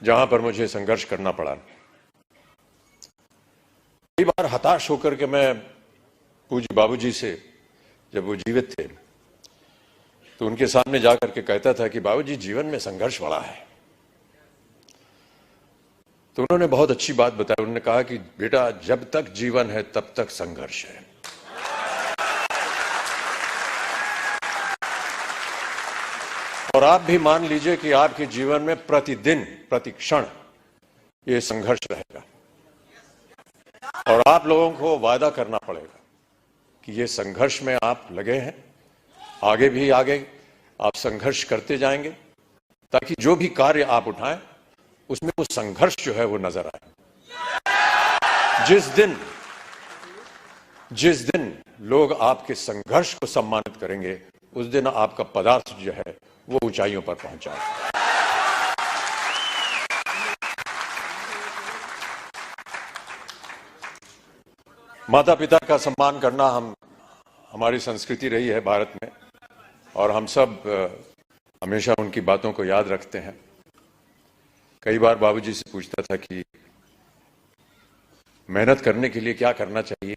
जहां पर मुझे संघर्ष करना पड़ा। कई बार हताश होकर के मैं पूज्य बाबूजी से, जब वो जीवित थे, तो उनके सामने जाकर के कहता था कि बाबूजी जीवन में संघर्ष बड़ा है। तो उन्होंने बहुत अच्छी बात बताई। उन्होंने कहा कि बेटा, जब तक जीवन है तब तक संघर्ष है। और आप भी मान लीजिए कि आपके जीवन में प्रतिदिन, प्रति क्षण ये संघर्ष रहेगा। और आप लोगों को वादा करना पड़ेगा कि ये संघर्ष में आप लगे हैं, आगे भी आगे आप संघर्ष करते जाएंगे, ताकि जो भी कार्य आप उठाएं उसमें वो संघर्ष जो है वो नजर आए। जिस दिन लोग आपके संघर्ष को सम्मानित करेंगे, उस दिन आपका पदार्थ जो है वो ऊंचाइयों पर पहुंचाएगा। माता पिता का सम्मान करना हमारी संस्कृति रही है भारत में, और हम सब हमेशा उनकी बातों को याद रखते हैं। कई बार बाबूजी से पूछता था कि मेहनत करने के लिए क्या करना चाहिए।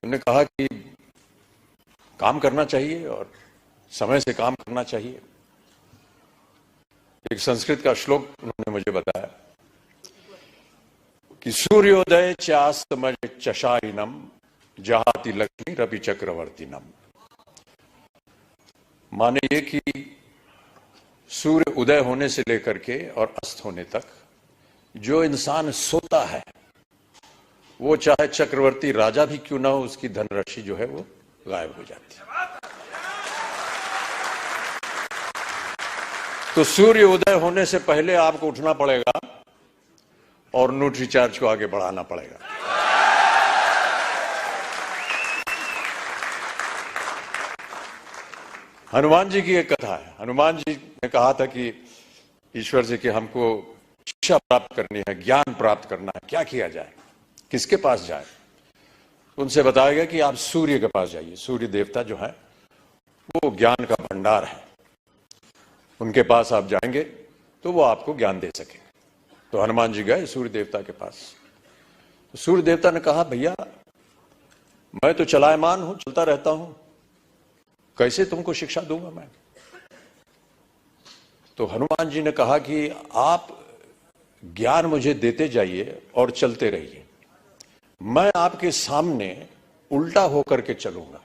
उन्होंने कहा कि काम करना चाहिए और समय से काम करना चाहिए। एक संस्कृत का श्लोक उन्होंने मुझे बताया कि सूर्योदय चास्तमय चशाइनम जहाति लक्ष्मी रवि चक्रवर्तीनम। माने ये कि सूर्य उदय होने से लेकर के और अस्त होने तक जो इंसान सोता है, वो चाहे चक्रवर्ती राजा भी क्यों ना हो, उसकी धनराशि जो है वो गायब हो जाती है। तो सूर्य उदय होने से पहले आपको उठना पड़ेगा और न्यूट्री चार्ज को आगे बढ़ाना पड़ेगा। हनुमान जी की एक कथा है। हनुमान जी ने कहा था कि ईश्वर से कि हमको शिक्षा प्राप्त करनी है, ज्ञान प्राप्त करना है, क्या किया जाए, किसके पास जाए। उनसे बताया गया कि आप सूर्य के पास जाइए। सूर्य देवता जो है वो ज्ञान का भंडार है, उनके पास आप जाएंगे तो वो आपको ज्ञान दे सके। तो हनुमान जी गए सूर्य देवता के पास। तो सूर्य देवता ने कहा, भैया मैं तो चलायमान हूं, चलता रहता हूं, कैसे तुमको शिक्षा दूंगा मैं। तो हनुमान जी ने कहा कि आप ज्ञान मुझे देते जाइए और चलते रहिए, मैं आपके सामने उल्टा होकर के चलूंगा।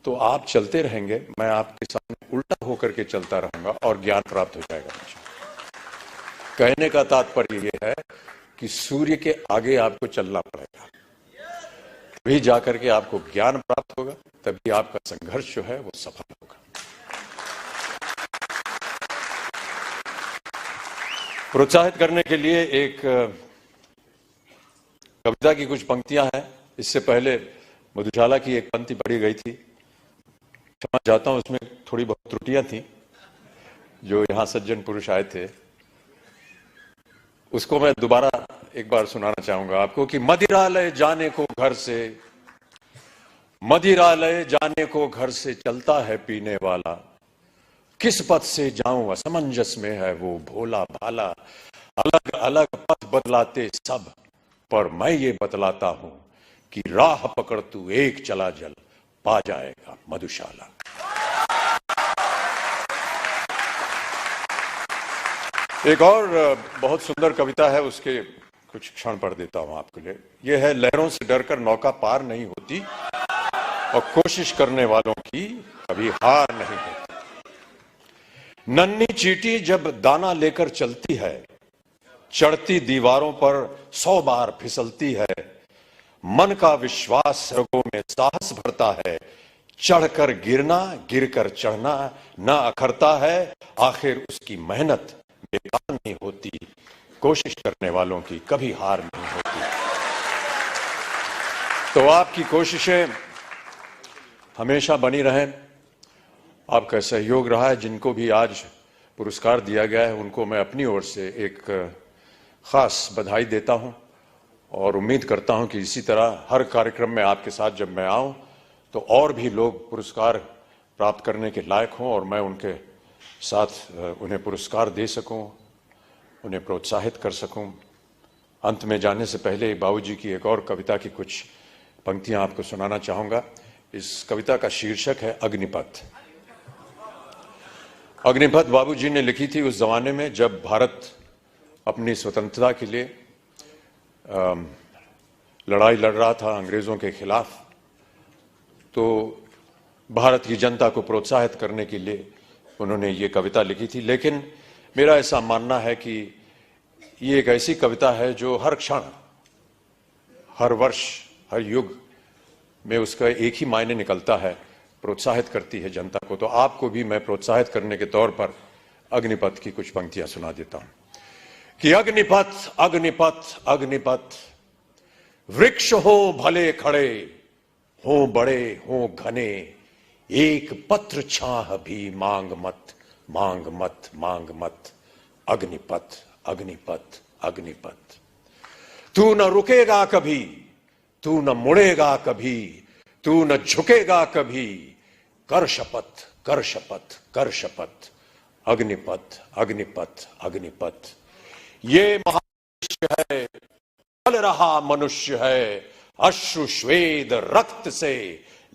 तो आप चलते रहेंगे, मैं आपके सामने उल्टा होकर के चलता रहूंगा और ज्ञान प्राप्त हो जाएगा मुझे। कहने का तात्पर्य यह है कि सूर्य के आगे आपको चलना पड़ेगा, तभी जाकर के आपको ज्ञान प्राप्त होगा, तभी आपका संघर्ष जो है वो सफल होगा। प्रोत्साहित करने के लिए एक कविता की कुछ पंक्तियां हैं। इससे पहले मधुशाला की एक पंक्ति पढ़ी गई थी, क्षमा चाहता हूं, उसमें थोड़ी बहुत त्रुटियां थी। जो यहां सज्जन पुरुष आए थे उसको मैं दोबारा एक बार सुनाना चाहूंगा आपको कि मदिरालय जाने को घर से, मदिरालय जाने को घर से चलता है पीने वाला, किस पथ से जाऊं असमंजस में है वो भोला भाला, अलग अलग पथ बदलाते सब, पर मैं ये बतलाता हूं कि राह पकड़ तू एक चला जल, पा जाएगा मधुशाला। एक और बहुत सुंदर कविता है, उसके कुछ क्षण पढ़ देता हूं आपके लिए। यह है, लहरों से डरकर नौका पार नहीं होती और कोशिश करने वालों की कभी हार नहीं होती। नन्ही चींटी जब दाना लेकर चलती है, चढ़ती दीवारों पर 100 बार फिसलती है, मन का विश्वास रगों में साहस भरता है, चढ़कर गिरना गिरकर चढ़ना न अखरता है, आखिर उसकी मेहनत बेकार नहीं होती, कोशिश करने वालों की कभी हार नहीं होती। तो आपकी कोशिशें हमेशा बनी रहें। आपका सहयोग रहा है। जिनको भी आज पुरस्कार दिया गया है उनको मैं अपनी ओर से एक खास बधाई देता हूं और उम्मीद करता हूं कि इसी तरह हर कार्यक्रम में आपके साथ जब मैं आऊं तो और भी लोग पुरस्कार प्राप्त करने के लायक हों और मैं उनके साथ उन्हें पुरस्कार दे सकूं, उन्हें प्रोत्साहित कर सकूं। अंत में जाने से पहले बाबूजी की एक और कविता की कुछ पंक्तियां आपको सुनाना चाहूंगा। इस कविता का शीर्षक है अग्निपथ। अग्निपथ बाबूजी ने लिखी थी उस जमाने में जब भारत अपनी स्वतंत्रता के लिए लड़ाई लड़ रहा था अंग्रेजों के खिलाफ। तो भारत की जनता को प्रोत्साहित करने के लिए उन्होंने ये कविता लिखी थी। लेकिन मेरा ऐसा मानना है कि ये एक ऐसी कविता है जो हर क्षण, हर वर्ष, हर युग में उसका एक ही मायने निकलता है, प्रोत्साहित करती है जनता को। तो आपको भी मैं प्रोत्साहित करने के तौर पर अग्निपथ की कुछ पंक्तियां सुना देता हूं कि अग्निपथ अग्निपथ अग्निपथ, वृक्ष हो भले खड़े, हो बड़े हो घने, एक पत्र छाह भी मांग मत मांग मत मांग मत। अग्निपथ अग्निपथ अग्निपथ, तू न रुकेगा कभी, तू न मुड़ेगा कभी, तू न झुकेगा कभी, कर शपथ कर शपथ कर शपथ। अग्निपथ अग्निपथ अग्निपथ, ये महामनुष्य है, चल रहा मनुष्य है, अश्रु श्वेद रक्त से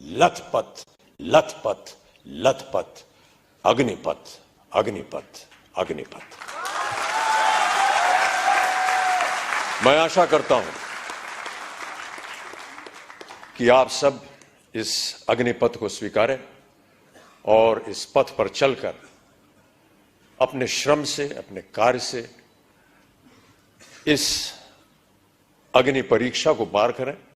लथपथ लथपथ लथपथ। अग्निपथ अग्निपथ अग्निपथ। मैं आशा करता हूं कि आप सब इस अग्निपथ को स्वीकारें और इस पथ पर चलकर अपने श्रम से, अपने कार्य से इस अग्नि परीक्षा को पार करें।